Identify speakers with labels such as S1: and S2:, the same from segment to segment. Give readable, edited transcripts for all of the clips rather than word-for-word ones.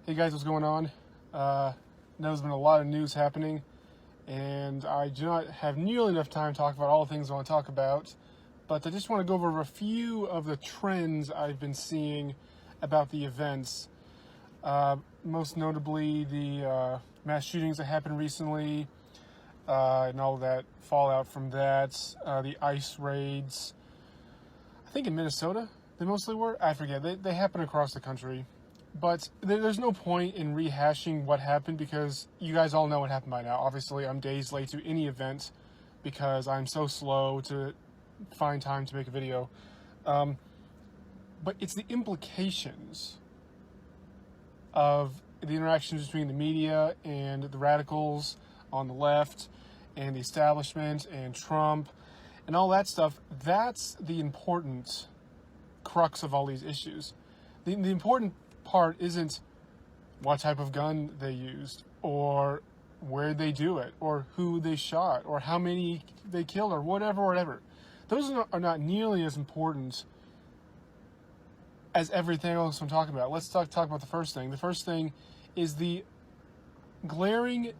S1: Hey guys, what's going on? There's been a lot of news happening, and I do not have nearly enough time to talk about all the things I want to talk about, but I just want to go over a few of the trends I've been seeing about the events. Most notably, the mass shootings that happened recently, and all that fallout from that, the ICE raids. I think in Minnesota they mostly were. I forget. They happen across the country. But there's no point in rehashing what happened because you guys all know what happened by now. Obviously, I'm days late to any event because I'm so slow to find time to make a video. But it's the implications of the interactions between the media and the radicals on the left and the establishment and Trump and all that stuff. That's the important crux of all these issues. The important part isn't what type of gun they used or where they do it or who they shot or how many they killed or whatever. Those are not nearly as important as everything else I'm talking about. Let's talk about the first thing. The first thing is the glaring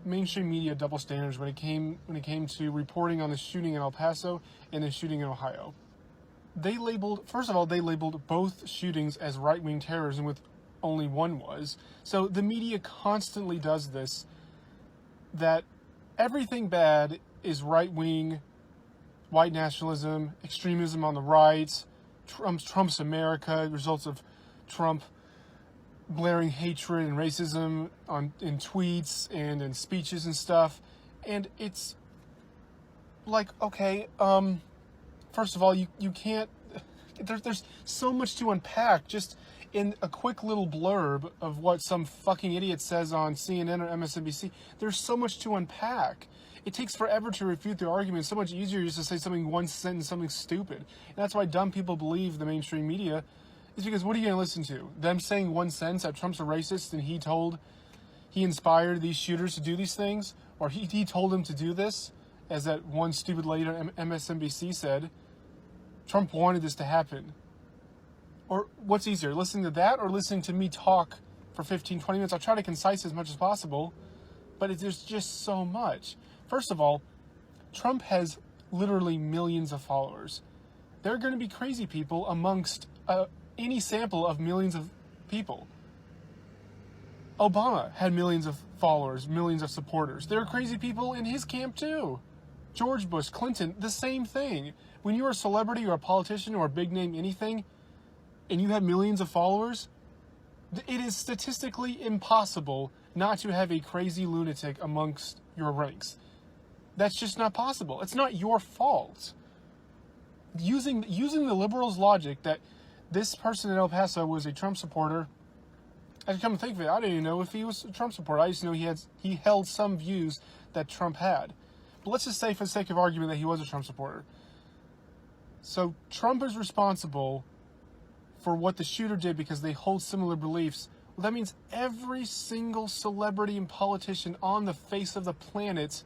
S1: mainstream media double standards when it came to reporting on the shooting in El Paso and the shooting in Ohio. They labeled both shootings as right-wing terrorism, with only one was. So the media constantly does this, that everything bad is right-wing, white nationalism, extremism on the right, Trump's America, results of Trump blaring hatred and racism in tweets and in speeches and stuff. And it's like, okay, first of all, you can't, there's so much to unpack just in a quick little blurb of what some fucking idiot says on CNN or MSNBC. There's so much to unpack. It takes forever to refute their argument. It's so much easier just to say something, one sentence, something stupid. And that's why dumb people believe the mainstream media, is because what are you going to listen to? Them saying one sentence that Trump's a racist and he inspired these shooters to do these things? Or he told them to do this? As that one stupid lady on MSNBC said, Trump wanted this to happen. Or what's easier, listening to that or listening to me talk for 15, 20 minutes? I'll try to concise as much as possible, but there's just so much. First of all, Trump has literally millions of followers. There are going to be crazy people amongst any sample of millions of people. Obama had millions of followers, millions of supporters. There are crazy people in his camp too. George Bush, Clinton, the same thing. When you're a celebrity or a politician or a big name anything, and you have millions of followers, it is statistically impossible not to have a crazy lunatic amongst your ranks. That's just not possible. It's not your fault. Using the liberals' logic that this person in El Paso was a Trump supporter, I come to think of it, I didn't even know if he was a Trump supporter. I just know he held some views that Trump had. But let's just say, for the sake of argument, that he was a Trump supporter. So Trump is responsible for what the shooter did because they hold similar beliefs. Well, that means every single celebrity and politician on the face of the planet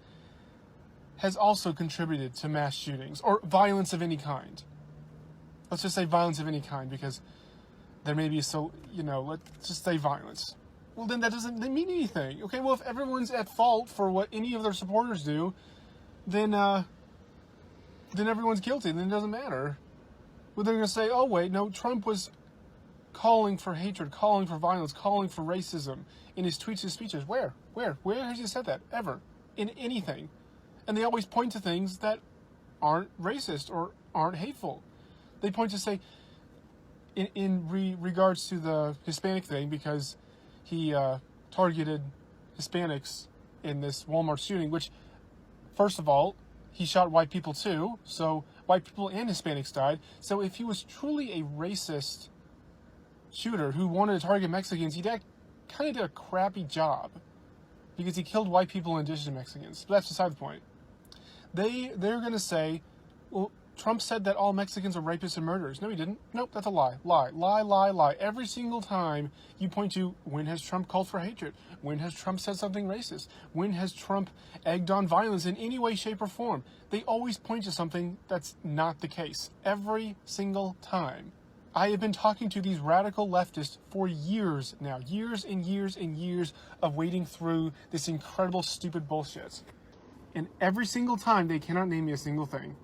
S1: has also contributed to mass shootings or violence of any kind. Let's just say violence of any kind because there may be let's just say violence. Well, then that doesn't mean anything. Okay, well, if everyone's at fault for what any of their supporters do, then everyone's guilty. Then it doesn't matter. Well, they're going to say, oh, wait, no, Trump was calling for hatred, calling for violence, calling for racism in his tweets and speeches. Where has he said that? Ever. In anything. And they always point to things that aren't racist or aren't hateful. They point to say, in regards to the Hispanic thing, because he targeted Hispanics in this Walmart shooting, which, first of all, he shot white people too, so white people and Hispanics died. So if he was truly a racist shooter who wanted to target Mexicans, he kind of did a crappy job because he killed white people in addition to Mexicans. But that's beside the point. They're going to say, well, Trump said that all Mexicans are rapists and murderers. No, he didn't. Nope, that's a lie. Lie. Every single time you point to, when has Trump called for hatred? When has Trump said something racist? When has Trump egged on violence in any way, shape, or form? They always point to something that's not the case. Every single time. I have been talking to these radical leftists for years now. Years and years and years of wading through this incredible stupid bullshit. And every single time they cannot name me a single thing.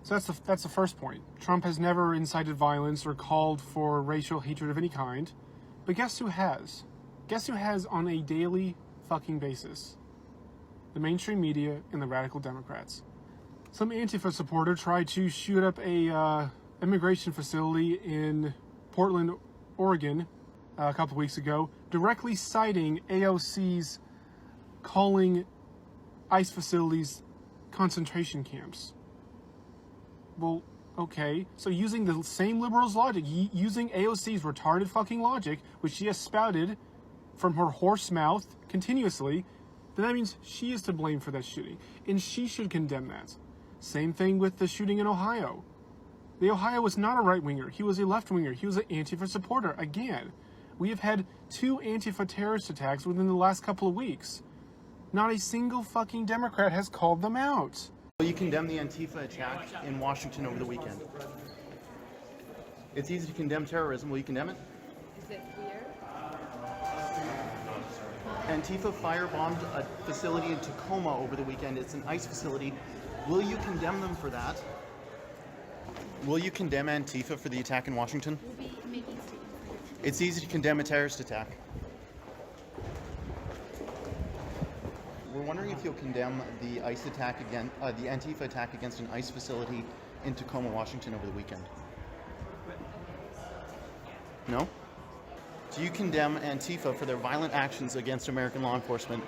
S1: So that's the first point. Trump has never incited violence or called for racial hatred of any kind. But guess who has? Guess who has on a daily fucking basis? The mainstream media and the radical Democrats. Some Antifa supporter tried to shoot up a immigration facility in Portland, Oregon, a couple weeks ago, directly citing AOC's calling ICE facilities concentration camps. Well, okay, so using the same liberals' logic, using AOC's retarded fucking logic, which she has spouted from her horse mouth continuously, then that means she is to blame for that shooting, and she should condemn that. Same thing with the shooting in Ohio. The Ohio was not a right-winger. He was a left-winger. He was an Antifa supporter. Again, we have had 2 Antifa terrorist attacks within the last couple of weeks. Not a single fucking Democrat has called them out.
S2: Will you condemn the Antifa attack in Washington over the weekend? It's easy to condemn terrorism. Will you condemn it?
S3: Is it weird?
S2: Antifa firebombed a facility in Tacoma over the weekend. It's an ICE facility. Will you condemn them for that? Will you condemn Antifa for the attack in Washington?
S3: We'll be making statements later.
S2: It's easy to condemn a terrorist attack. We're wondering if you'll condemn the ICE attack again, the Antifa attack against an ICE facility in Tacoma, Washington over the weekend. No? Do you condemn Antifa for their violent actions against American law enforcement?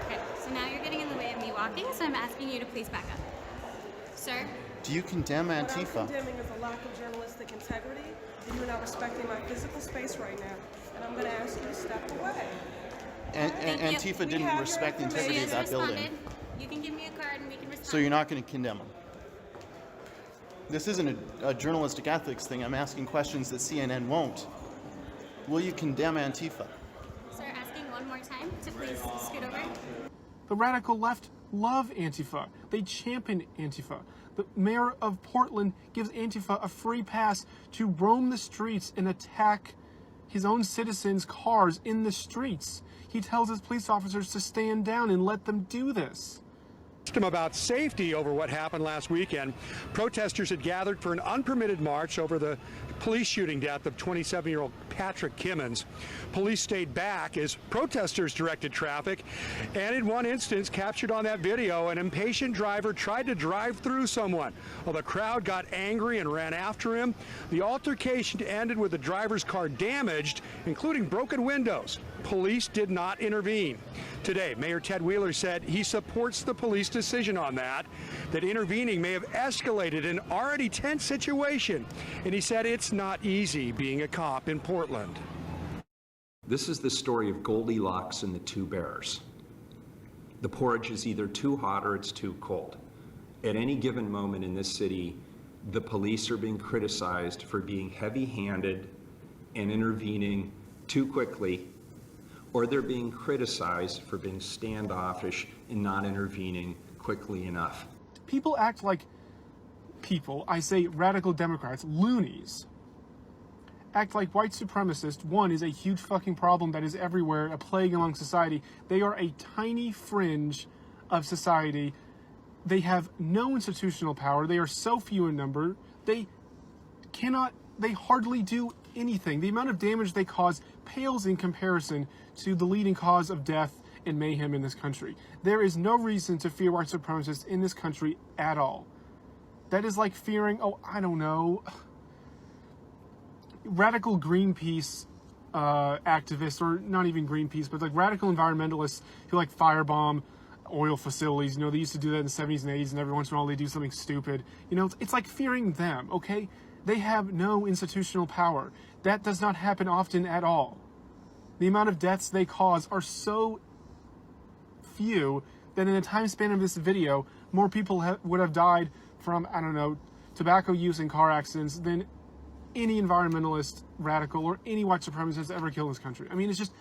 S3: Okay, so now you're getting in the way of me walking, so I'm asking you to please back up. Sir?
S2: Do you condemn
S4: What I'm
S2: Antifa?
S4: condemning is a lack of journalistic integrity, and you're not respecting my physical space right now. And I'm going to ask you to step away.
S3: Thank you.
S2: Antifa
S4: We
S2: didn't
S4: have
S2: respect the
S4: your
S2: integrity of
S3: She
S2: that
S3: has
S2: building.
S3: responded. You can give me a card and we can respond.
S2: So you're not going to condemn them? This isn't a journalistic ethics thing. I'm asking questions that CNN won't. Will you condemn Antifa?
S3: Sir, asking one more time to please scoot over.
S1: The radical left love Antifa. They champion Antifa. The mayor of Portland gives Antifa a free pass to roam the streets and attack his own citizens' cars in the streets. He tells his police officers to stand down and let them do this.
S5: About safety over what happened last weekend. Protesters had gathered for an unpermitted march over the police shooting death of 27-year-old Patrick Kimmons. Police stayed back as protesters directed traffic, and in one instance, captured on that video, an impatient driver tried to drive through someone. Well, the crowd got angry and ran after him. The altercation ended with the driver's car damaged, including broken windows. Police did not intervene. Today, Mayor Ted Wheeler said he supports the police decision on that intervening may have escalated an already tense situation. And he said it's not easy being a cop in Portland.
S6: This is the story of Goldilocks and the two bears. The porridge is either too hot or it's too cold. At any given moment in this city, the police are being criticized for being heavy-handed and intervening too quickly, or they're being criticized for being standoffish and not intervening quickly enough.
S1: People act like people, I say radical Democrats, loonies, act like white supremacists. One is a huge fucking problem that is everywhere, a plague among society. They are a tiny fringe of society. They have no institutional power. They are so few in number. They hardly do anything. The amount of damage they cause pales in comparison to the leading cause of death and mayhem in this country. There is no reason to fear white supremacists in this country at all. That is like fearing, I don't know, radical Greenpeace activists, or not even Greenpeace, but like radical environmentalists who like firebomb oil facilities. You know, they used to do that in the 70s and 80s, and every once in a while they do something stupid. You know, it's like fearing them, okay? They have no institutional power. That does not happen often at all. The amount of deaths they cause are so few that in the time span of this video, more people would have died from, I don't know, tobacco use and car accidents than any environmentalist, radical, or any white supremacist ever killed in this country. I mean, it's just,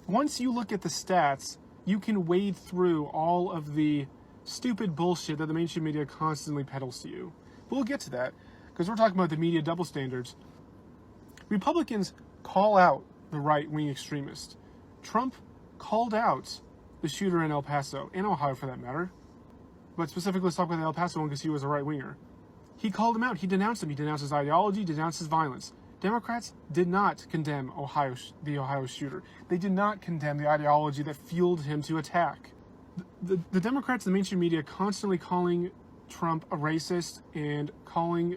S1: once you look at the stats, you can wade through all of the stupid bullshit that the mainstream media constantly peddles to you. But we'll get to that. because we're talking about the media double standards. Republicans call out the right-wing extremist. Trump called out the shooter in El Paso, and Ohio for that matter, but specifically let's talk about the El Paso one because he was a right-winger. He called him out. He denounced him. He denounced his ideology, denounced his violence. Democrats did not condemn the Ohio shooter. They did not condemn the ideology that fueled him to attack. The Democrats and the mainstream media constantly calling Trump a racist and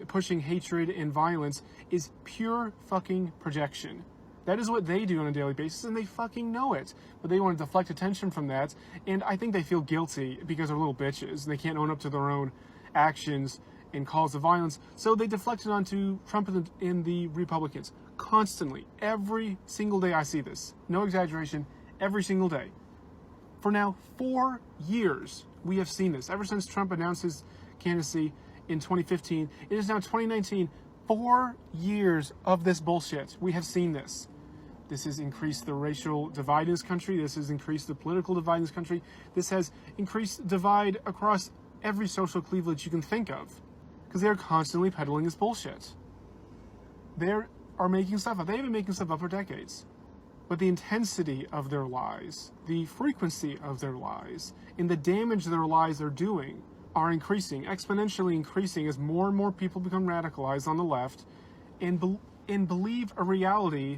S1: pushing hatred and violence is pure fucking projection. That is what they do on a daily basis, and they fucking know it. But they want to deflect attention from that, and I think they feel guilty because they're little bitches, and they can't own up to their own actions and calls of violence, so they deflect it onto Trump and the Republicans. Constantly. Every single day I see this. No exaggeration. Every single day. For now 4 years, we have seen this. Ever since Trump announced his candidacy in 2015, it is now 2019. 4 years of this bullshit. We have seen this. This has increased the racial divide in this country. This has increased the political divide in this country. This has increased divide across every social cleavage you can think of. Because they're constantly peddling this bullshit. They are making stuff up. They've been making stuff up for decades. But the intensity of their lies, the frequency of their lies, and the damage their lies are doing are increasing, exponentially increasing as more and more people become radicalized on the left and believe a reality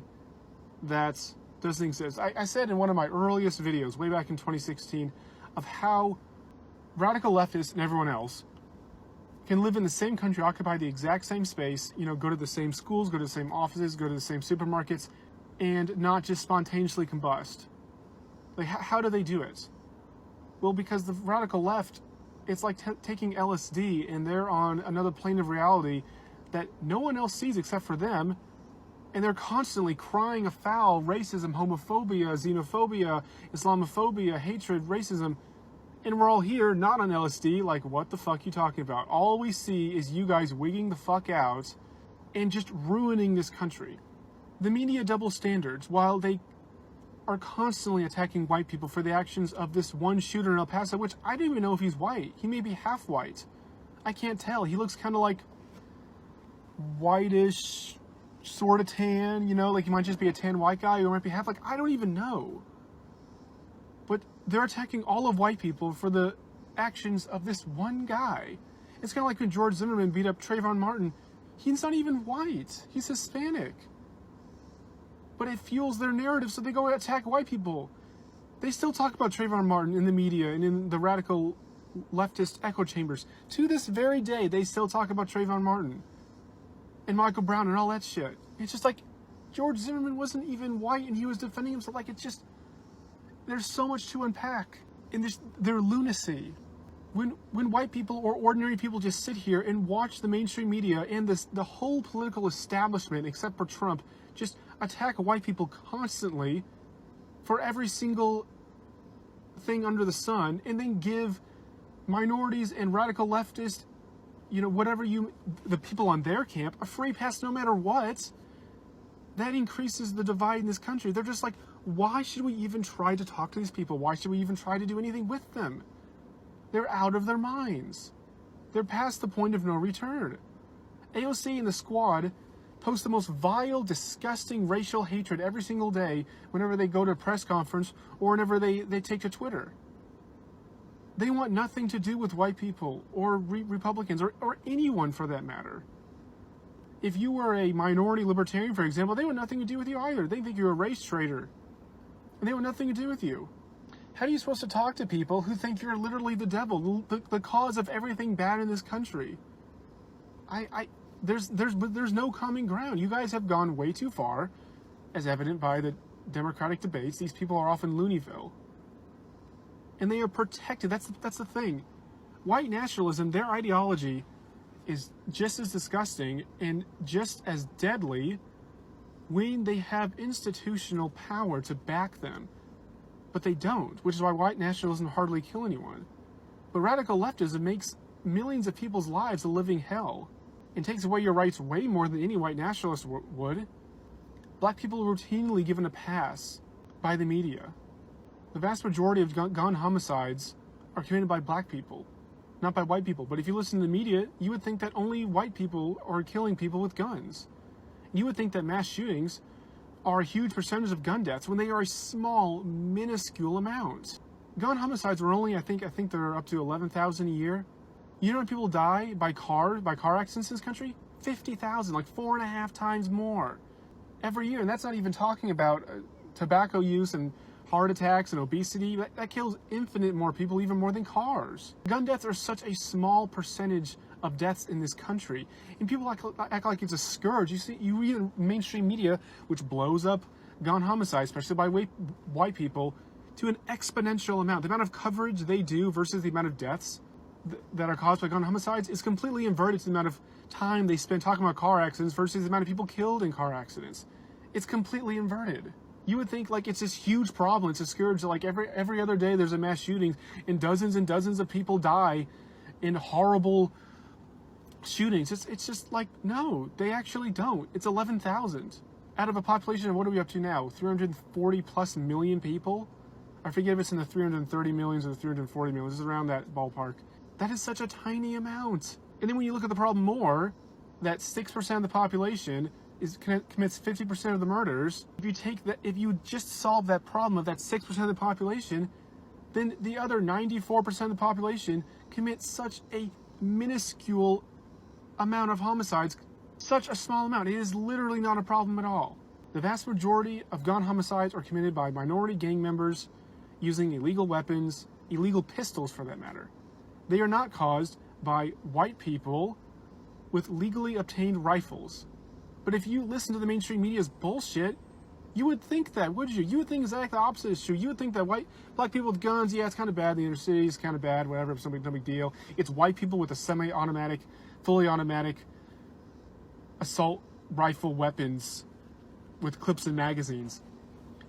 S1: that doesn't exist. I said in one of my earliest videos, way back in 2016, of how radical leftists and everyone else can live in the same country, occupy the exact same space, go to the same schools, go to the same offices, go to the same supermarkets, and not just spontaneously combust. Like, how do they do it? Well, because the radical left, it's like taking LSD, and they're on another plane of reality that no one else sees except for them, and they're constantly crying afoul racism, homophobia, xenophobia, Islamophobia, hatred, racism, and we're all here, not on LSD, like, what the fuck are you talking about? All we see is you guys wigging the fuck out and just ruining this country. The media double standards, while they are constantly attacking white people for the actions of this one shooter in El Paso, which I don't even know if he's white. He may be half white. I can't tell. He looks kind of like whitish, sort of tan, like he might just be a tan white guy, or might be half, like, I don't even know. But they're attacking all of white people for the actions of this one guy. It's kind of like when George Zimmerman beat up Trayvon Martin. He's not even white. He's Hispanic. But it fuels their narrative, so they go attack white people. They still talk about Trayvon Martin in the media and in the radical leftist echo chambers. To this very day, they still talk about Trayvon Martin and Michael Brown and all that shit. It's just like, George Zimmerman wasn't even white, and he was defending himself. Like, it's just, there's so much to unpack in their lunacy. When white people or ordinary people just sit here and watch the mainstream media and the whole political establishment, except for Trump, just attack white people constantly for every single thing under the sun, and then give minorities and radical leftists, the people on their camp, a free pass no matter what, that increases the divide in this country. They're just like, why should we even try to talk to these people? Why should we even try to do anything with them? They're out of their minds. They're past the point of no return. AOC and the squad post the most vile, disgusting racial hatred every single day whenever they go to a press conference or whenever they take to Twitter. They want nothing to do with white people or Republicans or anyone for that matter. If you were a minority libertarian, for example, they want nothing to do with you either. They think you're a race traitor. And they want nothing to do with you. How are you supposed to talk to people who think you're literally the devil, the cause of everything bad in this country? There's no common ground. You guys have gone way too far, as evident by the Democratic debates. These people are off in Looneyville. And they are protected. That's the thing. White nationalism, their ideology, is just as disgusting and just as deadly when they have institutional power to back them. But they don't, which is why white nationalism hardly kill anyone. But radical leftism makes millions of people's lives a living hell and takes away your rights way more than any white nationalist would. Black people are routinely given a pass by the media. The vast majority of gun homicides are committed by black people. not by white people. But if you listen to the media, you would think that only white people are killing people with guns. You would think that mass shootings are a huge percentage of gun deaths when they are a small, minuscule amount. Gun homicides are only, I think they're up to 11,000 a year. You know how many people die by car accidents in this country? 50,000, like 4.5 times more every year. And that's not even talking about tobacco use and heart attacks and obesity. That kills infinite more people, even more than cars. Gun deaths are such a small percentage of deaths in this country, and people act like it's a scourge. You read in mainstream media, which blows up gun homicides, especially by white people, to an exponential amount. The amount of coverage they do versus the amount of deaths that are caused by gun homicides is completely inverted to the amount of time they spend talking about car accidents versus the amount of people killed in car accidents. It's completely inverted. You would think like it's this huge problem, it's a scourge, like every other day there's a mass shooting and dozens of people die in horrible shootings. It's just like, no, they actually don't. It's 11,000 out of a population of, what are we up to now? 340 plus million people? I forget if it's in the 330 millions or the 340 millions. It's around that ballpark. That is such a tiny amount. And then when you look at the problem more, that 6% of the population commits 50% of the murders. If you just solve that problem of that 6% of the population, then the other 94% of the population commits such a minuscule amount of homicides, such a small amount. It is literally not a problem at all. The vast majority of gun homicides are committed by minority gang members using illegal weapons, illegal pistols for that matter. They are not caused by white people with legally obtained rifles. But if you listen to the mainstream media's bullshit, you would think that, would you? You would think exactly the opposite is true. You would think that black people with guns, yeah, it's kind of bad in the inner city, it's kind of bad, whatever, it's no big deal. It's white people with a semi-automatic, fully automatic assault rifle weapons with clips and magazines.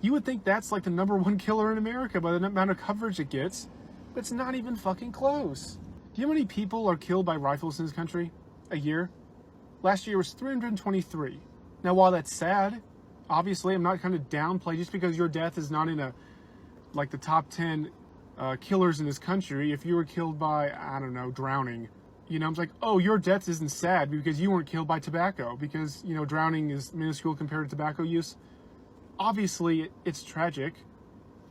S1: You would think that's like the #1 killer in America by the amount of coverage it gets, but it's not even fucking close. Do you know how many people are killed by rifles in this country a year? Last year was 323. Now, while that's sad, obviously, I'm not going to downplay just because your death is not in the top 10 killers in this country. If you were killed by, I don't know, drowning, you know, I'm like, oh, your death isn't sad because you weren't killed by tobacco, because, you know, drowning is minuscule compared to tobacco use. Obviously, it's tragic.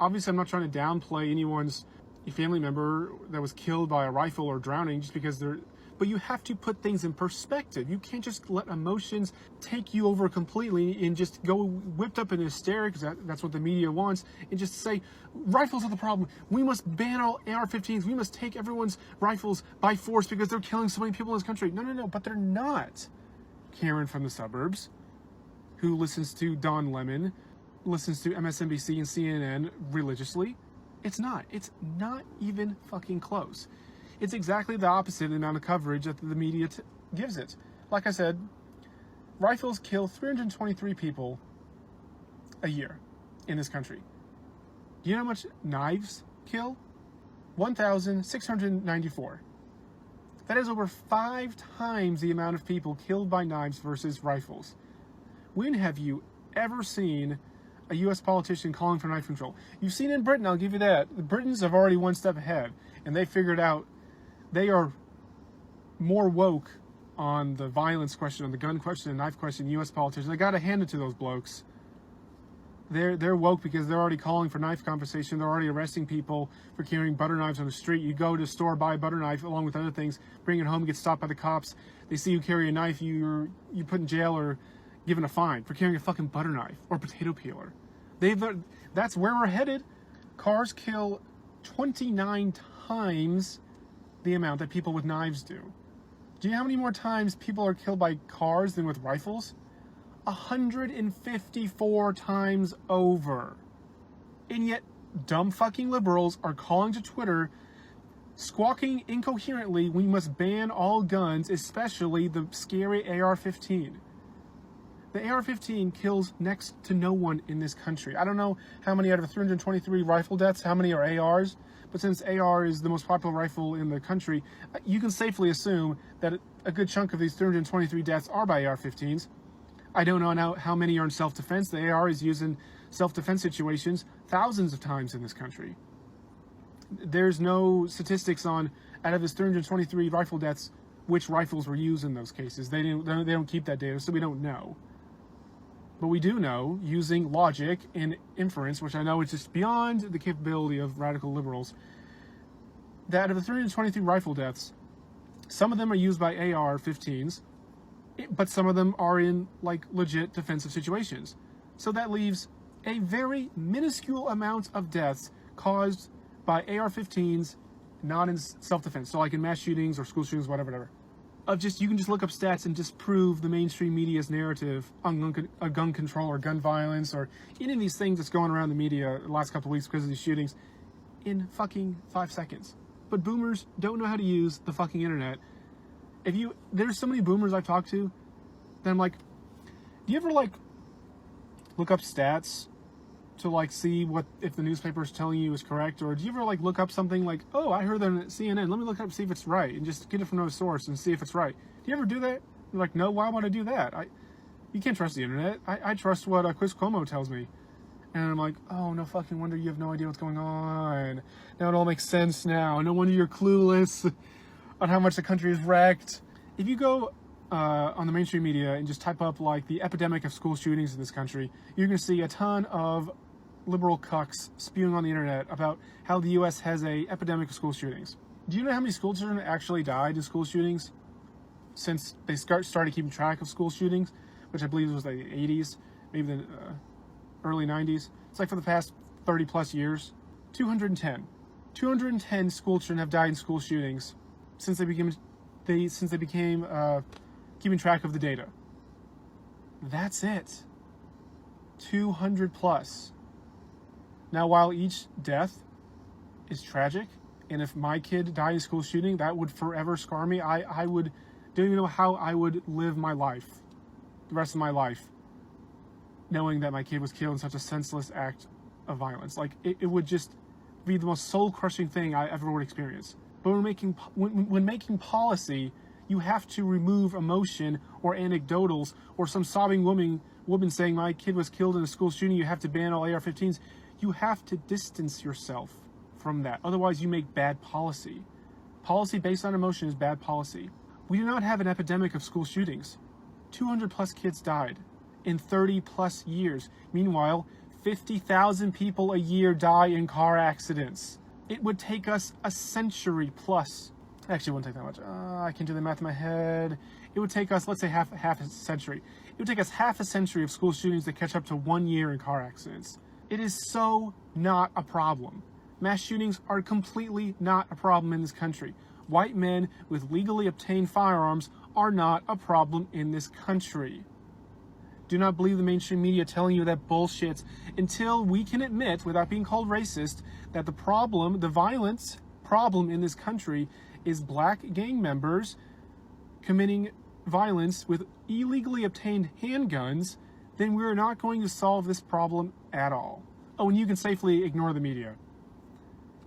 S1: Obviously, I'm not trying to downplay anyone's family member that was killed by a rifle or drowning just because they're... But you have to put things in perspective. You can't just let emotions take you over completely and just go whipped up in hysterics. That's what the media wants. And just say, rifles are the problem. We must ban all AR-15s. We must take everyone's rifles by force because they're killing so many people in this country. No, but they're not. Karen from the suburbs, who listens to Don Lemon, listens to MSNBC and CNN religiously. It's not. It's not even fucking close. It's exactly the opposite of the amount of coverage that the media gives it. Like I said, rifles kill 323 people a year in this country. Do you know how much knives kill? 1,694. That is over 5 times the amount of people killed by knives versus rifles. When have you ever seen a U.S. politician calling for knife control? You've seen it in Britain, I'll give you that. The Britons have already one step ahead, and they figured out they are more woke on the violence question, on the gun question, and knife question, U.S. politicians. I got to hand it to those blokes. They're woke because they're already calling for knife confiscation. They're already arresting people for carrying butter knives on the street. You go to the store, buy a butter knife along with other things, bring it home, get stopped by the cops. They see you carry a knife, you're put in jail or given a fine for carrying a fucking butter knife or potato peeler. That's where we're headed. Cars kill 29 times the amount that people with knives do. Do you know how many more times people are killed by cars than with rifles? 154 times over. And yet, dumb fucking liberals are calling to Twitter, squawking incoherently, we must ban all guns, especially the scary AR-15. The AR-15 kills next to no one in this country. I don't know how many out of 323 rifle deaths, how many are ARs, but since AR is the most popular rifle in the country, you can safely assume that a good chunk of these 323 deaths are by AR-15s. I don't know how many are in self-defense. The AR is used in self-defense situations thousands of times in this country. There's no statistics on out of his 323 rifle deaths, which rifles were used in those cases. They don't keep that data, so we don't know. But we do know, using logic and inference, which I know is just beyond the capability of radical liberals, that out of the 323 rifle deaths, some of them are used by AR-15s, but some of them are in like legit defensive situations. So that leaves a very minuscule amount of deaths caused by AR-15s, not in self-defense. So like in mass shootings or school shootings, whatever. You can just look up stats and disprove the mainstream media's narrative on gun control or gun violence or any of these things that's going around the media the last couple of weeks because of these shootings in fucking 5 seconds. But boomers don't know how to use the fucking internet. There's so many boomers I've talked to that I'm like, do you ever like look up stats to like see if the newspaper is telling you is correct? Or do you ever like look up something like, oh, I heard that on CNN, let me look up, see if it's right, and just get it from another source and see if it's right? Do you ever do that? You're like, no, why would I do that? You can't trust the internet. I trust what Chris Cuomo tells me. And I'm like, oh, no fucking wonder you have no idea what's going on. Now it all makes sense now. No wonder you're clueless on how much the country is wrecked. If you go on the mainstream media and just type up like the epidemic of school shootings in this country, you're going to see a ton of liberal cucks spewing on the internet about how the U.S. has a epidemic of school shootings. Do you know how many school children actually died in school shootings since they started keeping track of school shootings, which I believe was like the 80s, maybe the early 90s? It's like for the past 30 plus years. 210 school children have died in school shootings since they became keeping track of the data. That's it. 200 plus. Now, while each death is tragic, and if my kid died in school shooting, that would forever scar me. I don't even know how I would live my life, the rest of my life, knowing that my kid was killed in such a senseless act of violence. Like, it would just be the most soul-crushing thing I ever would experience. But when making policy, you have to remove emotion or anecdotals or some sobbing woman saying my kid was killed in a school shooting, you have to ban all AR-15s. You have to distance yourself from that. Otherwise, you make bad policy. Policy based on emotion is bad policy. We do not have an epidemic of school shootings. 200 plus kids died in 30 plus years. Meanwhile, 50,000 people a year die in car accidents. It would take us a century plus. Actually, it wouldn't take that much. I can't do the math in my head. It would take us, let's say, half a century. It would take us half a century of school shootings to catch up to 1 year in car accidents. It is so not a problem. Mass shootings are completely not a problem in this country. White men with legally obtained firearms are not a problem in this country. Do not believe the mainstream media telling you that bullshit until we can admit, without being called racist, that the problem, the violence problem in this country is black gang members committing violence with illegally obtained handguns, then we're not going to solve this problem at all. Oh, and you can safely ignore the media.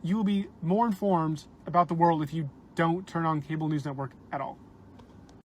S1: You will be more informed about the world if you don't turn on cable news network at all.